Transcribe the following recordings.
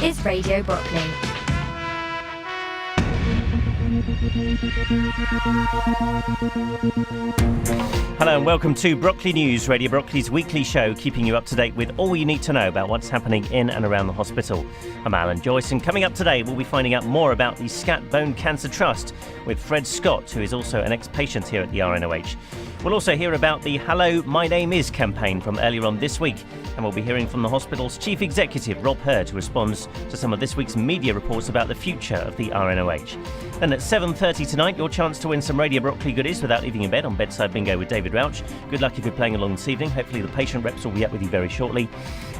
is Radio Brockley. Hello and welcome to Brockley News, Radio Brockley's weekly show, keeping you up to date with all you need to know about what's happening in and around the hospital. I'm Alan Joyce, and coming up today we'll be finding out more about the SCAT Bone Cancer Trust with Fred Scott, who is also an ex-patient here at the RNOH. We'll also hear about the Hello, My Name Is campaign from earlier on this week, and we'll be hearing from the hospital's chief executive, Rob Hurd, who responds to some of this week's media reports about the future of the RNOH. Then at 7:30 tonight, your chance to win some Radio Brockley goodies without leaving your bed on Bedside Bingo with David Rauch. Good luck if you're playing along this evening. Hopefully the patient reps will be up with you very shortly.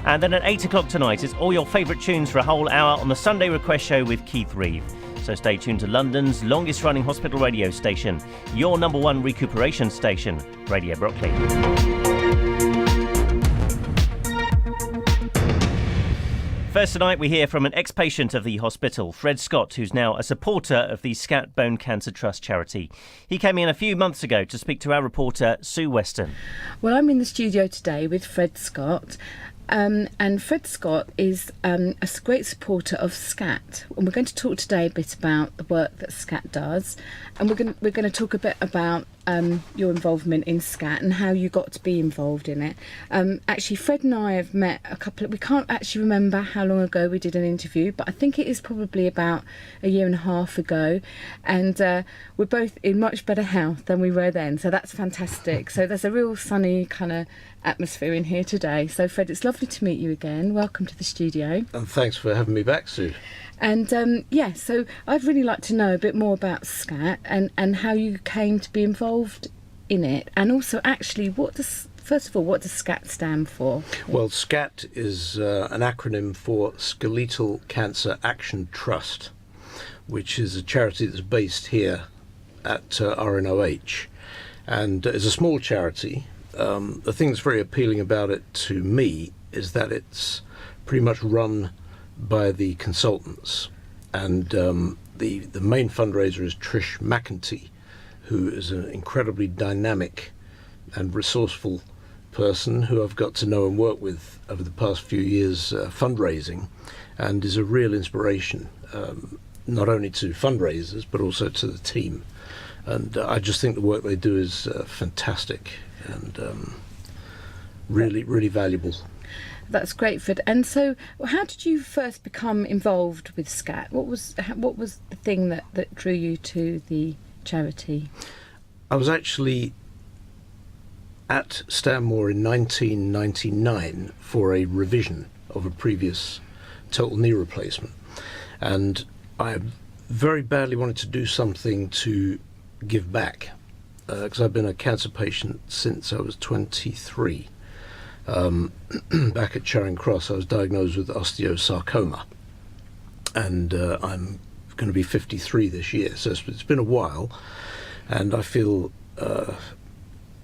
And then at 8 o'clock tonight, it's all your favourite tunes for a whole hour on the Sunday Request Show with Keith Reeve. So stay tuned to London's longest running hospital radio station, your number one recuperation station, Radio Brockley. First tonight, we hear from an ex-patient of the hospital, Fred Scott, who's now a supporter of the SCAT Bone Cancer Trust charity. He came in a few months ago to speak to our reporter, Sue Weston. Well, I'm in the studio today with Fred Scott. And Fred Scott is a great supporter of SCAT, and we're going to talk today a bit about the work that SCAT does, and we're going to talk a bit about your involvement in SCAT and how you got to be involved in it. Actually, Fred and I have met we can't actually remember how long ago we did an interview, but I think it is probably about a year and a half ago, and we're both in much better health than we were then, so that's fantastic. So there's a real sunny kind of atmosphere in here today. So Fred, it's lovely to meet you again. Welcome to the studio. And thanks for having me back, Sue. And so I'd really like to know a bit more about SCAT and how you came to be involved in it, and also actually first of all, what does SCAT stand for? Well, SCAT is an acronym for Skeletal Cancer Action Trust, which is a charity that's based here at RNOH, and is a small charity. The thing that's very appealing about it to me is that it's pretty much run by the consultants, and the main fundraiser is Trish McEntee, who is an incredibly dynamic and resourceful person who I've got to know and work with over the past few years fundraising, and is a real inspiration, not only to fundraisers but also to the team. And I just think the work they do is fantastic and really, really valuable. That's great, Fred. And so, how did you first become involved with SCAT? What was the thing that drew you to the charity? I was actually at Stanmore in 1999 for a revision of a previous total knee replacement, and I very badly wanted to do something to give back, because I've been a cancer patient since I was 23. Back at Charing Cross, I was diagnosed with osteosarcoma, and I'm going to be 53 this year, so it's been a while, and I feel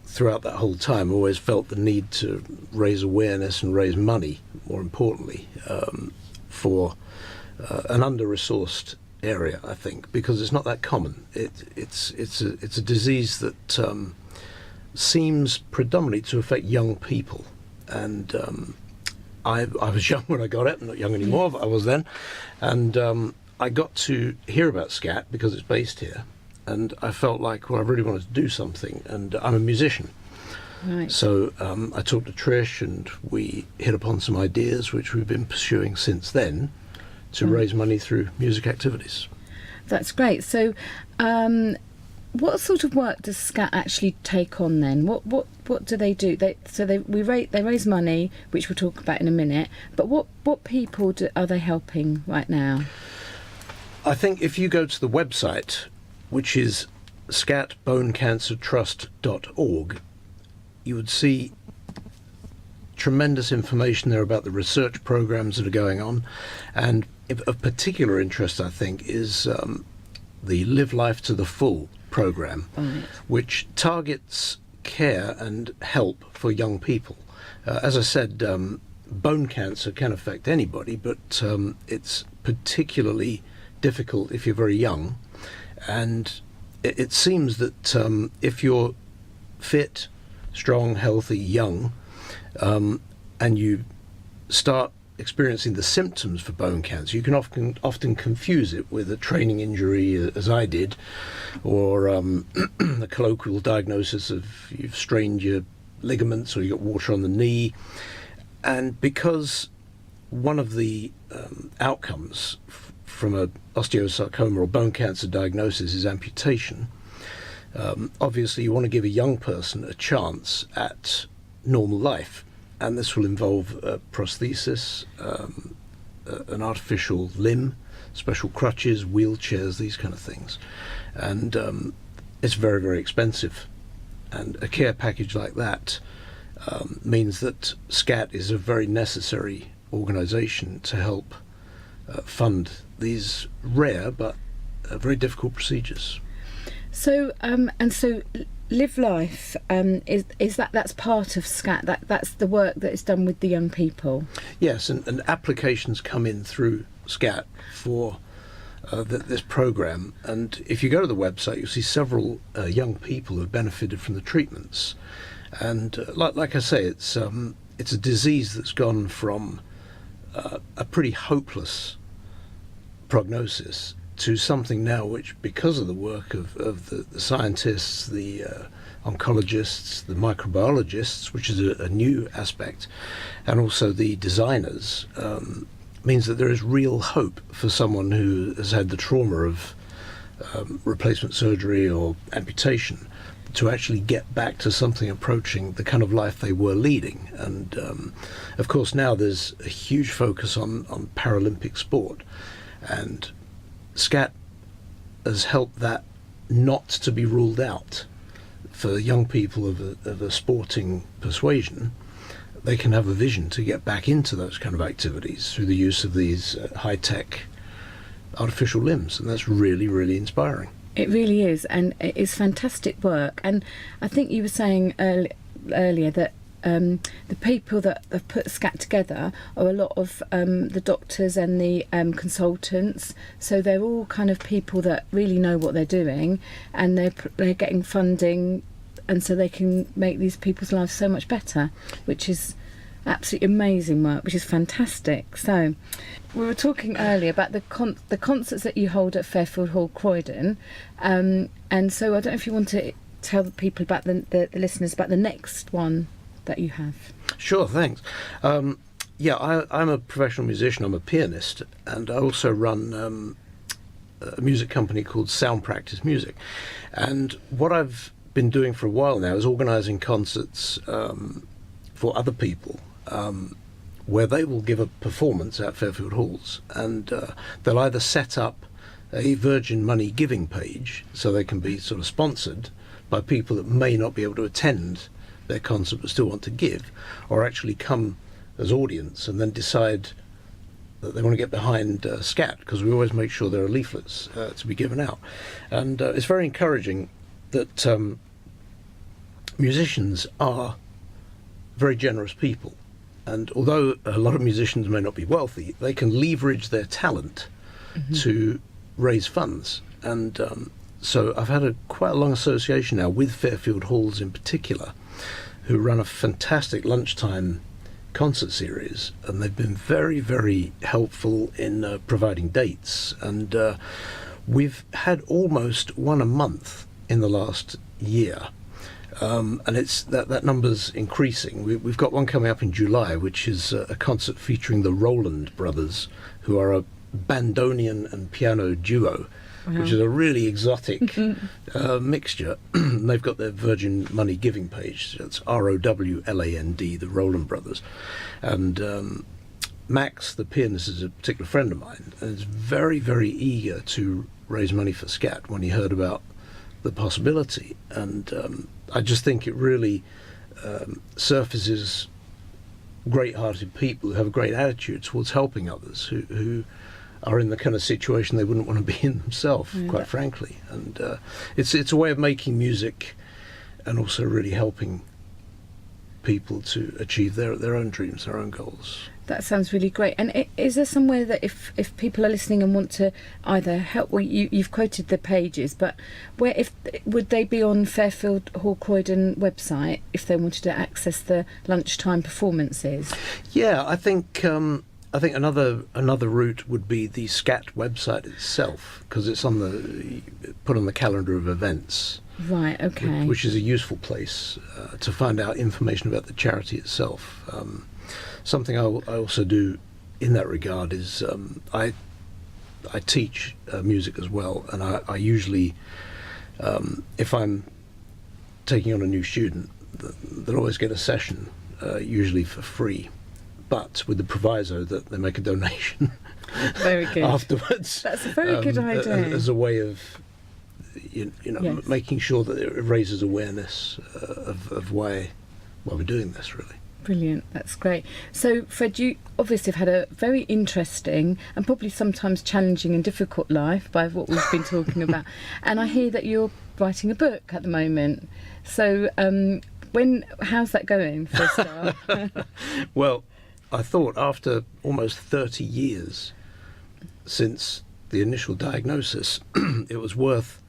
throughout that whole time I always felt the need to raise awareness and raise money, more importantly, for an under-resourced area, I think, because it's not that common. It's a disease that seems predominantly to affect young people, and I was young when I got it. I'm not young anymore, but I was then, and I got to hear about SCAT because it's based here, and I felt like, well, I really wanted to do something, and I'm a musician. Right. So I talked to Trish, and we hit upon some ideas which we've been pursuing since then to raise money through music activities. That's great. So what sort of work does SCAT actually take on then? What do they do? They raise money, which we'll talk about in a minute, but what people are they helping right now? I think if you go to the website, which is scatbonecancertrust.org, you would see tremendous information there about the research programs that are going on, and of particular interest, I think, is the Live Life to the Full program, which targets care and help for young people. As I said, bone cancer can affect anybody, but it's particularly difficult if you're very young, and it seems that if you're fit, strong, healthy, young, and you start experiencing the symptoms for bone cancer, you can often confuse it with a training injury, as I did, or a colloquial diagnosis of you've strained your ligaments or you got water on the knee. And because one of the outcomes from a osteosarcoma or bone cancer diagnosis is amputation, obviously you want to give a young person a chance at normal life. And this will involve a prosthesis, an artificial limb, special crutches, wheelchairs, these kind of things. And it's very, very expensive. And a care package like that means that SCAT is a very necessary organisation to help fund these rare but very difficult procedures. So Live Life, is that's part of SCAT, that's the work that is done with the young people? Yes, and applications come in through SCAT for this programme, and if you go to the website you'll see several young people who have benefited from the treatments. And like I say, it's a disease that's gone from a pretty hopeless prognosis to something now which, because of the work of the scientists, the oncologists, the microbiologists, which is a new aspect, and also the designers, means that there is real hope for someone who has had the trauma of replacement surgery or amputation to actually get back to something approaching the kind of life they were leading. And of course now there's a huge focus on Paralympic sport, and SCAT has helped that not to be ruled out. For young people of a sporting persuasion, they can have a vision to get back into those kind of activities through the use of these high-tech artificial limbs, and that's really, really inspiring. It really is, and it is fantastic work. And I think you were saying earlier that the people that have put SCAT together are a lot of the doctors and the consultants, so they're all kind of people that really know what they're doing, and they're getting funding, and so they can make these people's lives so much better, which is absolutely amazing work, which is fantastic. So we were talking earlier about the concerts that you hold at Fairfield Hall, Croydon, and so I don't know if you want to tell the people about the listeners about the next one that you have. Sure, thanks. I'm a professional musician. I'm a pianist, and I also run a music company called Sound Practice Music. And what I've been doing for a while now is organising concerts for other people, where they will give a performance at Fairfield Halls, and they'll either set up a Virgin Money giving page so they can be sort of sponsored by people that may not be able to attend their concert but still want to give, or actually come as audience and then decide that they want to get behind SCAT, because we always make sure there are leaflets to be given out. And it's very encouraging that musicians are very generous people, and although a lot of musicians may not be wealthy, they can leverage their talent to raise funds. And so I've had quite a long association now with Fairfield Halls in particular, who run a fantastic lunchtime concert series, and they've been very, very helpful in providing dates. And we've had almost one a month in the last year, and it's that number's increasing. We've got one coming up in July, which is a concert featuring the Roland brothers, who are a bandoneon and piano duo. Wow. Which is a really exotic mixture. They've got their Virgin Money giving page. It's ROWLAND, the Roland Brothers. And Max, the pianist, is a particular friend of mine, and is very, very eager to raise money for SCAT when he heard about the possibility. And I just think it really surfaces great-hearted people who have a great attitude towards helping others, who are in the kind of situation they wouldn't want to be in themselves, quite frankly. And it's a way of making music and also really helping people to achieve their own dreams, their own goals. That sounds really great. And is there somewhere that if people are listening and want to either help, well, you've quoted the pages, but would they be on Fairfield Hall Croydon website if they wanted to access the lunchtime performances? Yeah, I think I think another route would be the SCAT website itself, because it's put on the calendar of events. Right, okay. Which is a useful place to find out information about the charity itself. Something I also do in that regard is I teach music as well, and I usually, if I'm taking on a new student, they'll always get a session, usually for free, but with the proviso that they make a donation. Very good. Afterwards. That's a very good idea. As a way of Yes. making sure that it raises awareness of why we're doing this, really. Brilliant, that's great. So, Fred, you obviously have had a very interesting and probably sometimes challenging and difficult life by what we've been talking about. And I hear that you're writing a book at the moment. So, how's that going for a start? Well, I thought after almost 30 years since the initial diagnosis, it was worth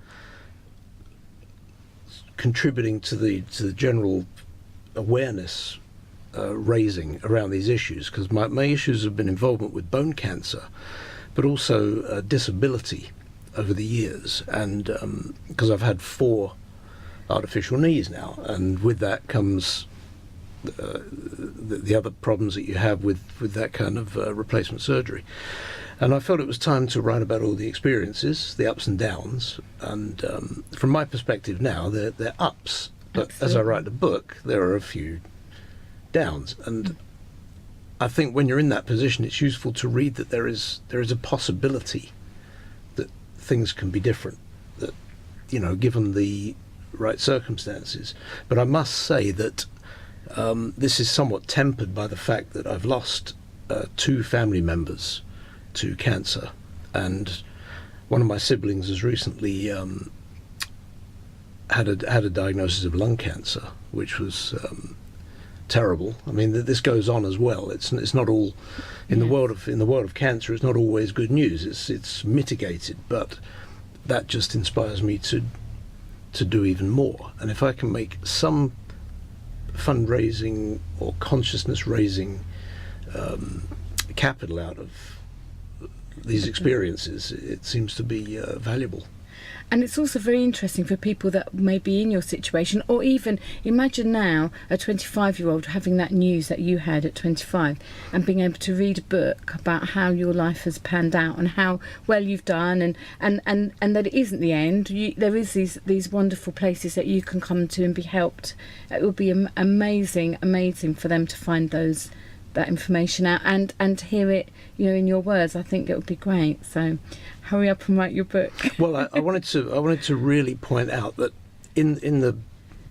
contributing to the general awareness raising around these issues, because my issues have been involvement with bone cancer, but also disability over the years, and because I've had 4 artificial knees now, and with that comes the other problems that you have with that kind of replacement surgery. And I felt it was time to write about all the experiences, the ups and downs, and from my perspective now, they're ups, but Absolutely. as I write the book, there are a few downs, and I think when you're in that position, it's useful to read that there is a possibility that things can be different, that, given the right circumstances. But I must say that this is somewhat tempered by the fact that I've lost 2 family members to cancer, and one of my siblings has recently had a diagnosis of lung cancer, which was terrible. I mean, this goes on as well. It's not all in the world of cancer. It's not always good news. It's mitigated, but that just inspires me to do even more. And if I can make some fundraising or consciousness raising capital out of these experiences, it seems to be valuable. And it's also very interesting for people that may be in your situation, or even imagine now a 25-year-old having that news that you had at 25 and being able to read a book about how your life has panned out and how well you've done, and that it isn't the end. There is these wonderful places that you can come to and be helped. It would be amazing for them to find that information out and to hear it, in your words. I think it would be great. So hurry up and write your book. Well, I wanted to really point out that in the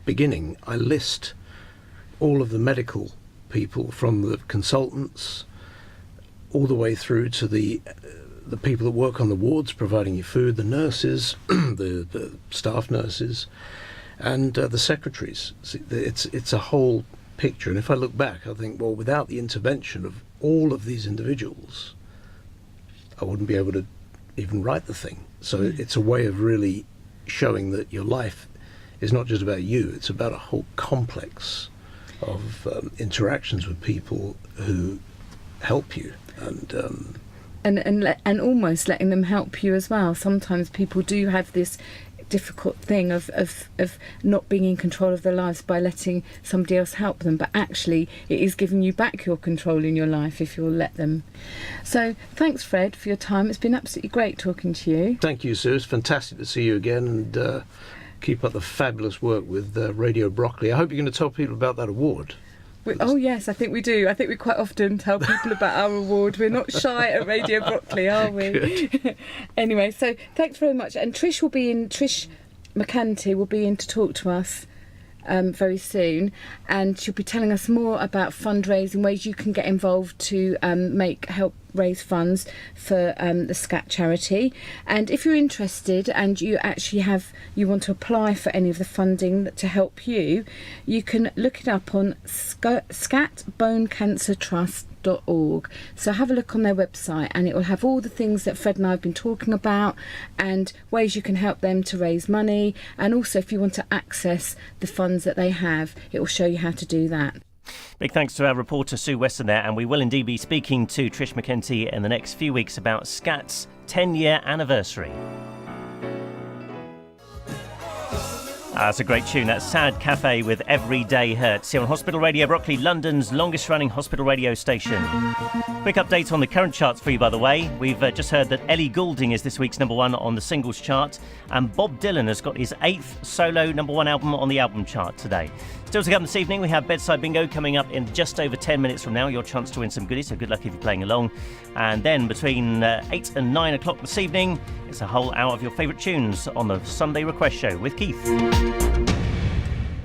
beginning, I list all of the medical people, from the consultants all the way through to the people that work on the wards providing you food, the nurses, the staff nurses, and the secretaries. It's a whole picture. And if I look back, I think, well, without the intervention of all of these individuals, I wouldn't be able to even write the thing. So it's a way of really showing that your life is not just about you, it's about a whole complex of interactions with people who help you, and almost letting them help you as well. Sometimes people do have this difficult thing of not being in control of their lives by letting somebody else help them, but actually it is giving you back your control in your life if you'll let them. So thanks, Fred, for your time. It's been absolutely great talking to you. Thank you, Sue. It's fantastic to see you again, and keep up the fabulous work with Radio Brockley. I hope you're going to tell people about that award. Oh yes, I think we do. I think we quite often tell people about our award. We're not shy at Radio Brockley, are we? Anyway, so thanks very much. And Trish McCanty will be in to talk to us very soon, and she'll be telling us more about fundraising, ways you can get involved to help raise funds for the SCAT charity. And if you're interested and you want to apply for any of the funding to help you, you can look it up on SCAT Bone Cancer Trust. So have a look on their website, and it will have all the things that Fred and I have been talking about and ways you can help them to raise money, and also if you want to access the funds that they have, it will show you how to do that. Big thanks to our reporter Sue Weston there, and we will indeed be speaking to Trish McKenty in the next few weeks about SCAT's 10-year anniversary. That's a great tune. That's Sad Cafe with Everyday Hurts here on Hospital Radio Brockley, London's longest running hospital radio station. Quick update on the current charts for you, by the way. We've just heard that Ellie Goulding is this week's number one on the singles chart, and Bob Dylan has got his 8th solo number one album on the album chart today. Still to come this evening, we have Bedside Bingo coming up in just over 10 minutes from now. Your chance to win some goodies, so good luck if you're playing along. And then between 8 and 9 o'clock this evening, it's a whole hour of your favourite tunes on the Sunday Request Show with Keith.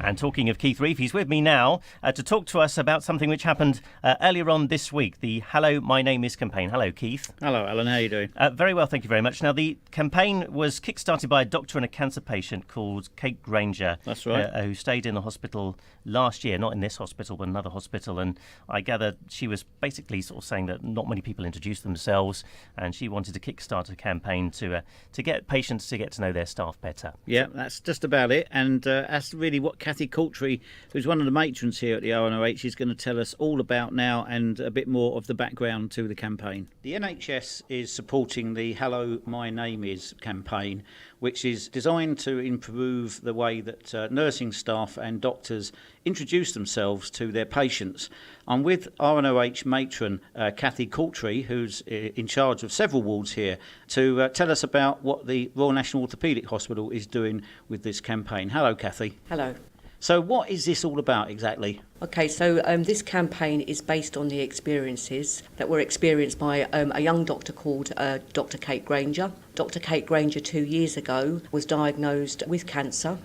And talking of Keith Reeve, he's with me now to talk to us about something which happened earlier on this week, the Hello, My Name Is campaign. Hello, Keith. Hello, Alan. How are you doing? Very well, thank you very much. Now, the campaign was kick-started by a doctor and a cancer patient called Kate Granger. That's right. Who stayed in the hospital last year, not in this hospital, but another hospital. And I gather she was basically sort of saying that not many people introduce themselves, and she wanted to kick-start a campaign to get patients to get to know their staff better. Yeah, that's just about it. And that's really what Kathy Coultry, who's one of the matrons here at the RNOH, is going to tell us all about now, and a bit more of the background to the campaign. The NHS is supporting the Hello, My Name Is campaign, which is designed to improve the way that nursing staff and doctors introduce themselves to their patients. I'm with RNOH matron Kathy Coultry, who's in charge of several wards here, to tell us about what the Royal National Orthopaedic Hospital is doing with this campaign. Hello, Kathy. Hello. So what is this all about exactly? Okay, so this campaign is based on the experiences that were experienced by a young doctor called Dr. Kate Granger. Dr. Kate Granger 2 years ago was diagnosed with cancer.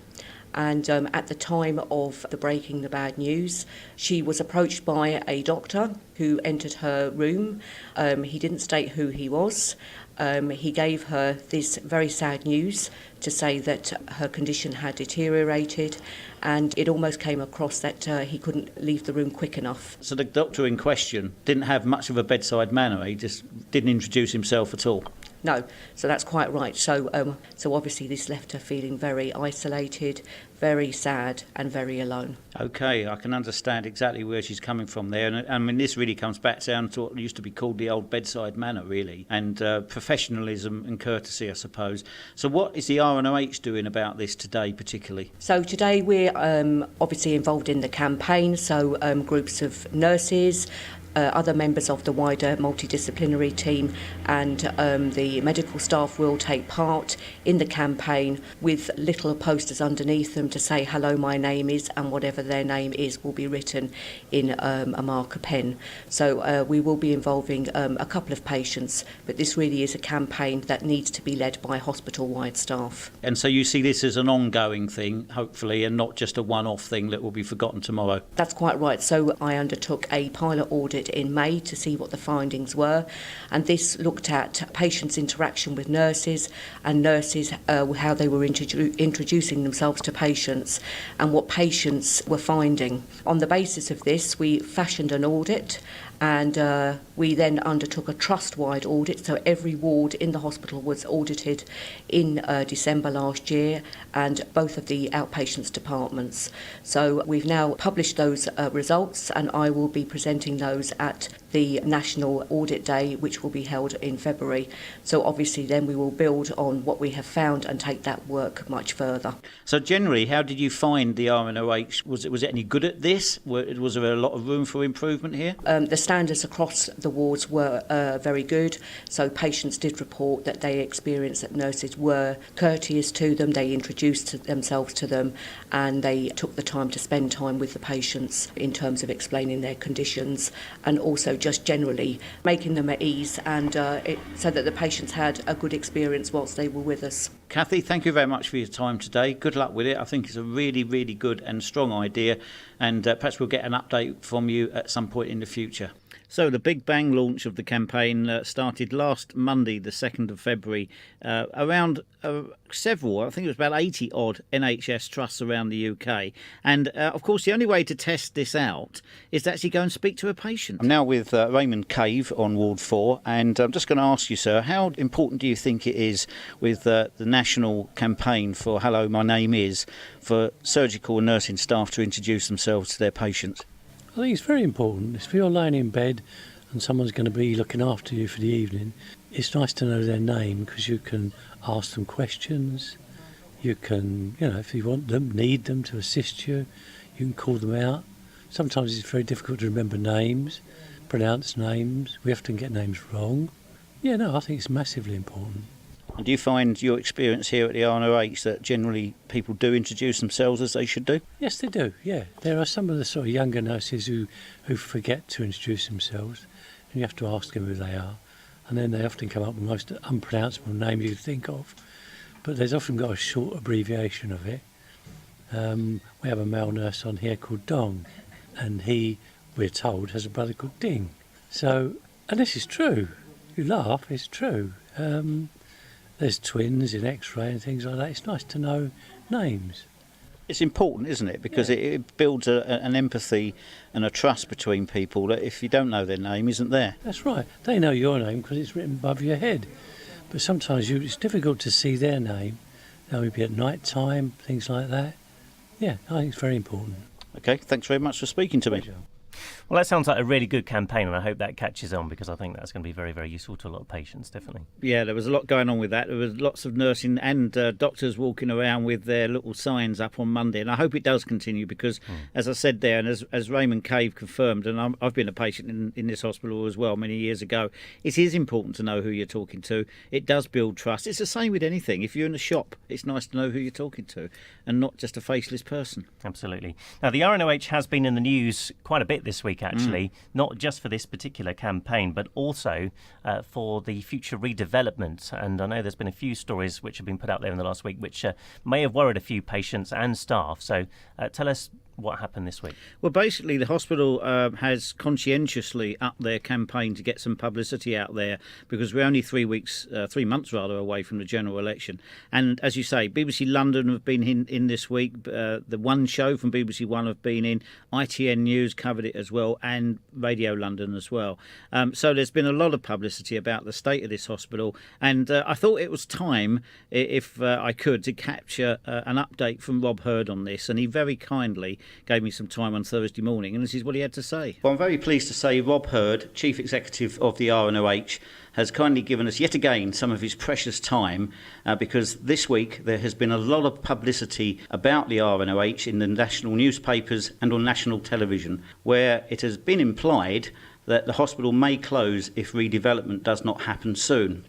And at the time of the breaking the bad news, she was approached by a doctor who entered her room. He didn't state who he was. He gave her this very sad news to say that her condition had deteriorated, and it almost came across that he couldn't leave the room quick enough. So the doctor in question didn't have much of a bedside manner. He just didn't introduce himself at all. No, so that's quite right. So obviously this left her feeling very isolated, very sad and very alone. OK, I can understand exactly where she's coming from there. And I mean, this really comes back down to what used to be called the old bedside manner, really, and professionalism and courtesy, I suppose. So what is the RNOH doing about this today particularly? So today we're obviously involved in the campaign, so groups of nurses, other members of the wider multidisciplinary team and the medical staff will take part in the campaign with little posters underneath them to say hello, my name is, and whatever their name is will be written in a marker pen. So we will be involving a couple of patients, but this really is a campaign that needs to be led by hospital-wide staff. And so you see this as an ongoing thing, hopefully, and not just a one-off thing that will be forgotten tomorrow? That's quite right. So I undertook a pilot audit in May to see what the findings were, and this looked at patients' interaction with nurses and nurses how they were introducing themselves to patients and what patients were finding. On the basis of this, we fashioned an audit, and we then undertook a trust-wide audit, so every ward in the hospital was audited in December last year, and both of the outpatients departments. So we've now published those results, and I will be presenting those at the National Audit Day, which will be held in February. So obviously then we will build on what we have found and take that work much further. So generally, how did you find the RNOH? Was it any good at this? Was there a lot of room for improvement here? The standards across the wards were very good, so patients did report that they experienced that nurses were courteous to them, they introduced themselves to them, and they took the time to spend time with the patients in terms of explaining their conditions and also just generally making them at ease, and so that the patients had a good experience whilst they were with us. Kathy, thank you very much for your time today. Good luck with it. I think it's a really, really good and strong idea, and perhaps we'll get an update from you at some point in the future. So the Big Bang launch of the campaign started last Monday, the 2nd of February, around several, I think it was about 80 odd NHS trusts around the UK. And of course, the only way to test this out is to actually go and speak to a patient. I'm now with Raymond Cave on Ward 4, and I'm just going to ask you, sir, how important do you think it is with the national campaign for Hello, My Name Is, for surgical and nursing staff to introduce themselves to their patients? I think it's very important. If you're laying in bed and someone's going to be looking after you for the evening, it's nice to know their name, because you can ask them questions. You can, if you want them, need them to assist you, you can call them out. Sometimes it's very difficult to remember names, pronounce names. We often get names wrong. I think it's massively important. And do you find your experience here at the RNOH that generally people do introduce themselves as they should do? Yes, they do, yeah. There are some of the sort of younger nurses who forget to introduce themselves, and you have to ask them who they are. And then they often come up with the most unpronounceable name you could think of. But there's often got a short abbreviation of it. We have a male nurse on here called Dong, and he, we're told, has a brother called Ding. So, and this is true. You laugh, it's true. There's twins in X-ray and things like that. It's nice to know names. It's important, isn't it? Because it builds an empathy and a trust between people that if you don't know their name, isn't there. That's right. They know your name because it's written above your head. But sometimes it's difficult to see their name. Maybe at night time, things like that. Yeah, I think it's very important. Okay, thanks very much for speaking to me. Pleasure. Well, that sounds like a really good campaign, and I hope that catches on, because I think that's going to be very, very useful to a lot of patients, definitely. Yeah, there was a lot going on with that. There was lots of nursing and doctors walking around with their little signs up on Monday, and I hope it does continue because, as I said there, and as Raymond Cave confirmed, and I've been a patient in this hospital as well many years ago, it is important to know who you're talking to. It does build trust. It's the same with anything. If you're in a shop, it's nice to know who you're talking to and not just a faceless person. Absolutely. Now, the RNOH has been in the news quite a bit this week, actually, not just for this particular campaign, but also for the future redevelopment. And I know there's been a few stories which have been put out there in the last week which may have worried a few patients and staff. So tell us what happened this week. Well, basically, the hospital has conscientiously upped their campaign to get some publicity out there because we're only 3 months away from the general election. And as you say, BBC London have been in this week. The One Show from BBC One have been in. ITN News covered it as well, and Radio London as well. So there's been a lot of publicity about the state of this hospital. And I thought it was time, if I could, to capture an update from Rob Hurd on this. And he very kindly gave me some time on Thursday morning, and this is what he had to say. Well, I'm very pleased to say Rob Hurd, Chief Executive of the RNOH, has kindly given us yet again some of his precious time because this week there has been a lot of publicity about the RNOH in the national newspapers and on national television, where it has been implied that the hospital may close if redevelopment does not happen soon.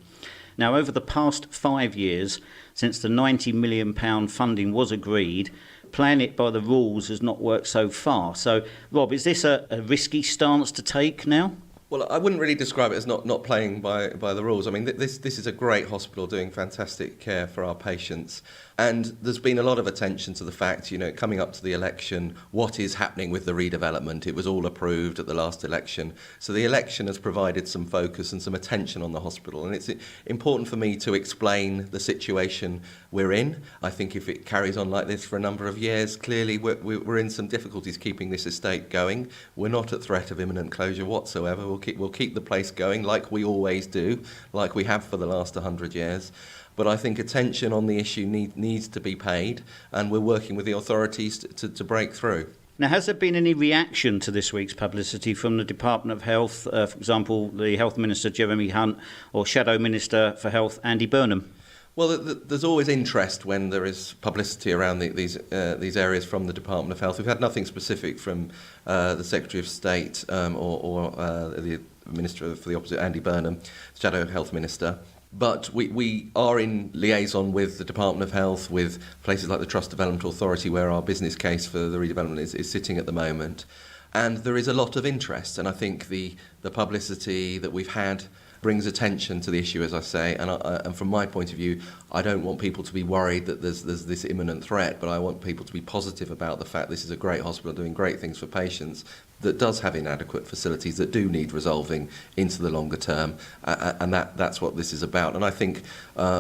Now, over the past 5 years, since the £90 million funding was agreed, playing it by the rules has not worked so far. So, Rob, is this a risky stance to take now? Well, I wouldn't really describe it as not playing by the rules. I mean, this is a great hospital doing fantastic care for our patients. And there's been a lot of attention to the fact, coming up to the election, what is happening with the redevelopment? It was all approved at the last election. So the election has provided some focus and some attention on the hospital. And it's important for me to explain the situation we're in. I think if it carries on like this for a number of years, clearly we're in some difficulties keeping this estate going. We're not at threat of imminent closure whatsoever. We'll keep the place going like we always do, like we have for the last 100 years. But I think attention on the issue needs to be paid, and we're working with the authorities to break through. Now, has there been any reaction to this week's publicity from the Department of Health, for example, the Health Minister Jeremy Hunt or Shadow Minister for Health Andy Burnham? Well, there's always interest when there is publicity around these areas from the Department of Health. We've had nothing specific from the Secretary of State or the Minister for the opposite, Andy Burnham, Shadow Health Minister. But we are in liaison with the Department of Health, with places like the Trust Development Authority, where our business case for the redevelopment is sitting at the moment. And there is a lot of interest, and I think the publicity that we've had brings attention to the issue, as I say, and from my point of view, I don't want people to be worried that there's this imminent threat, but I want people to be positive about the fact this is a great hospital doing great things for patients that does have inadequate facilities that do need resolving into the longer term, and that's what this is about. And I think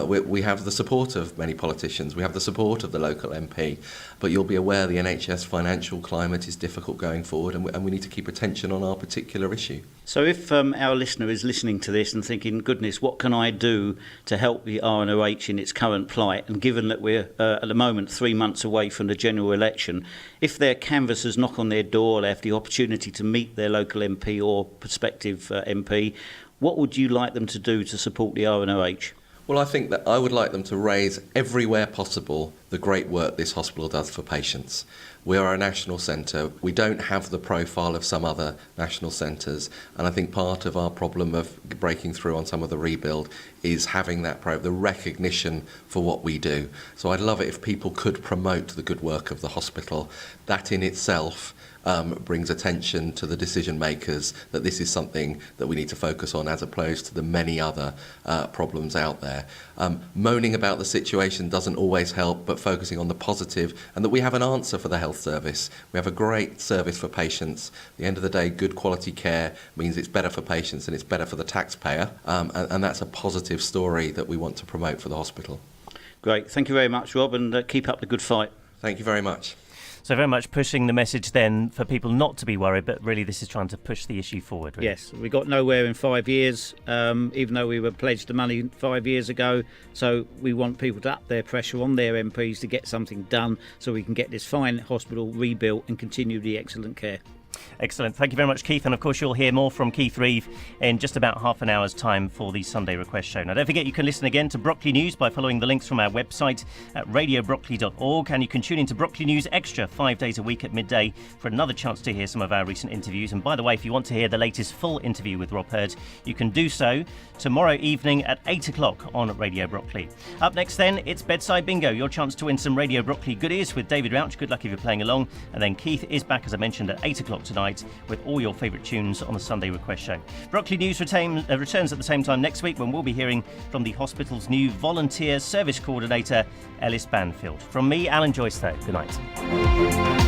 we have the support of many politicians, we have the support of the local MP, but you'll be aware the NHS financial climate is difficult going forward, and we need to keep attention on our particular issue. So if our listener is listening to this this and thinking, goodness, what can I do to help the RNOH in its current plight? And given that we're at the moment 3 months away from the general election, if their canvassers knock on their door, they have the opportunity to meet their local MP or prospective MP, what would you like them to do to support the RNOH? Well, I think that I would like them to raise everywhere possible the great work this hospital does for patients. We are a national centre. We don't have the profile of some other national centres, and I think part of our problem of breaking through on some of the rebuild is having that the recognition for what we do. So I'd love it if people could promote the good work of the hospital. That in itself brings attention to the decision makers that this is something that we need to focus on as opposed to the many other problems out there. Moaning about the situation doesn't always help, but focusing on the positive and that we have an answer for the health service. We have a great service for patients. At the end of the day, good quality care means it's better for patients and it's better for the taxpayer, and that's a positive story that we want to promote for the hospital. Great. Thank you very much, Rob, and keep up the good fight. Thank you very much. So very much pushing the message then for people not to be worried, but really this is trying to push the issue forward. Really. Yes, we got nowhere in 5 years, even though we were pledged the money 5 years ago. So we want people to up their pressure on their MPs to get something done so we can get this fine hospital rebuilt and continue the excellent care. Excellent. Thank you very much, Keith. And of course, you'll hear more from Keith Reeve in just about half an hour's time for the Sunday Request Show. Now, don't forget you can listen again to Brockley News by following the links from our website at radiobrockley.org. And you can tune into Brockley News Extra 5 days a week at midday for another chance to hear some of our recent interviews. And by the way, if you want to hear the latest full interview with Rob Hurd, you can do so tomorrow evening at 8 o'clock on Radio Brockley. Up next then, it's Bedside Bingo, your chance to win some Radio Brockley goodies with David Rauch. Good luck if you're playing along. And then Keith is back, as I mentioned, at 8 o'clock tonight with all your favourite tunes on the Sunday Request Show. Brockley News returns at the same time next week when we'll be hearing from the hospital's new volunteer service coordinator, Ellis Banfield. From me, Alan Joyce, though. Good night.